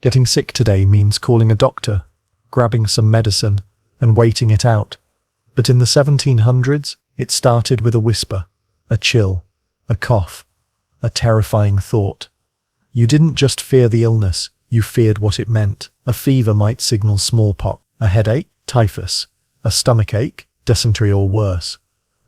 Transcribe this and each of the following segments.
Getting sick today means calling a doctor, grabbing some medicine, and waiting it out. But in the 1700s, it started with a whisper, a chill, a cough, a terrifying thought. You didn't just fear the illness, you feared what it meant. A fever might signal smallpox, a headache, typhus, a stomachache, dysentery or worse.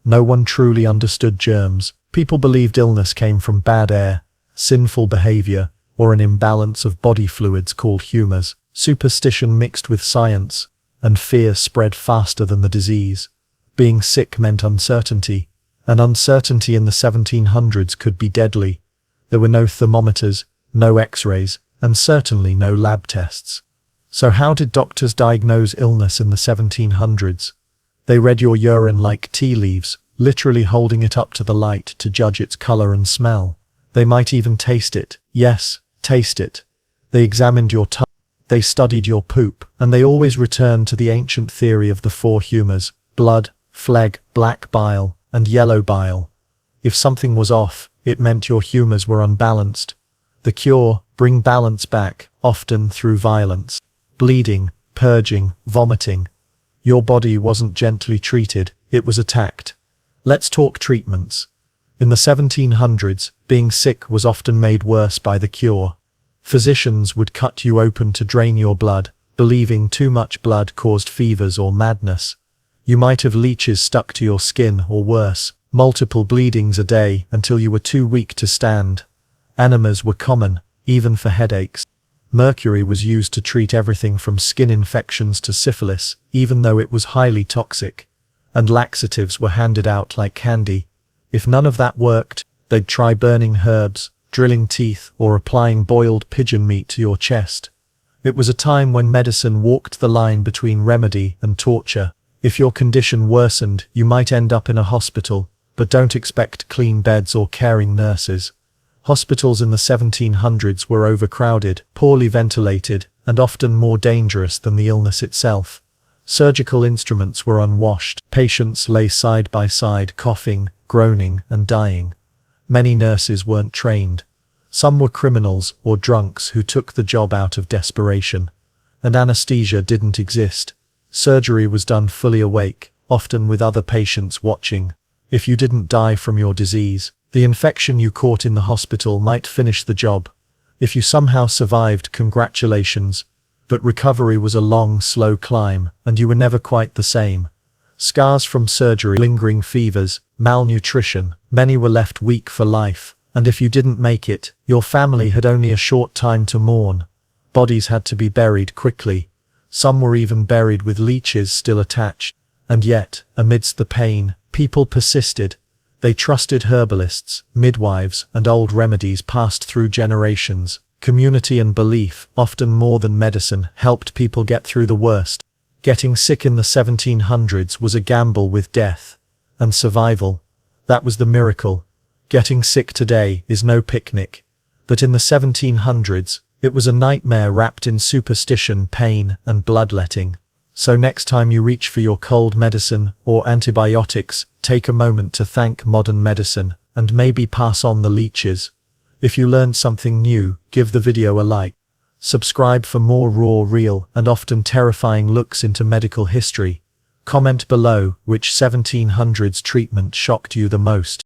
No one truly understood germs. People believed illness came from bad air, sinful behavior, or an imbalance of body fluids called humors. Superstition mixed with science, and fear spread faster than the disease. Being sick meant uncertainty, and uncertainty in the 1700s could be deadly. There were no thermometers, no x-rays, and certainly no lab tests. So how did doctors diagnose illness in the 1700s? They read your urine like tea leaves, literally holding it up to the light to judge its color and smell. They might even taste it. Yes, taste it. They examined your tongue. They studied your poop, and they always returned to the ancient theory of the four humors: blood, phlegm, black bile, and yellow bile. If something was off, it meant your humors were unbalanced. The cure: bring balance back, often through violence. Bleeding, purging, vomiting. Your body wasn't gently treated, it was attacked. Let's talk treatments. In the 1700s, being sick was often made worse by the cure. Physicians would cut you open to drain your blood, believing too much blood caused fevers or madness. You might have leeches stuck to your skin or worse, multiple bleedings a day until you were too weak to stand. Enemas were common, even for headaches. Mercury was used to treat everything from skin infections to syphilis, even though it was highly toxic. And laxatives were handed out like candy. If none of that worked, they'd try burning herbs, drilling teeth, or applying boiled pigeon meat to your chest. It was a time when medicine walked the line between remedy and torture. If your condition worsened, you might end up in a hospital, but don't expect clean beds or caring nurses. Hospitals in the 1700s were overcrowded, poorly ventilated, and often more dangerous than the illness itself. Surgical instruments were unwashed. Patients lay side by side, coughing, groaning, and dying. Many nurses weren't trained. Some were criminals or drunks who took the job out of desperation. And anesthesia didn't exist. Surgery was done fully awake, often with other patients watching. If you didn't die from your disease, the infection you caught in the hospital might finish the job. If you somehow survived, congratulations. But recovery was a long, slow climb, and you were never quite the same. Scars from surgery, lingering fevers, malnutrition, many were left weak for life, and if you didn't make it, your family had only a short time to mourn. Bodies had to be buried quickly. Some were even buried with leeches still attached. And yet, amidst the pain, people persisted. They trusted herbalists, midwives, and old remedies passed through generations. Community and belief, often more than medicine, helped people get through the worst. Getting sick in the 1700s was a gamble with death and survival. That was the miracle. Getting sick today is no picnic. But in the 1700s, it was a nightmare wrapped in superstition, pain, and bloodletting. So next time you reach for your cold medicine or antibiotics, take a moment to thank modern medicine, and maybe pass on the leeches. If you learned something new, give the video a like. Subscribe for more raw, real, and often terrifying looks into medical history. Comment below which 1700s treatment shocked you the most.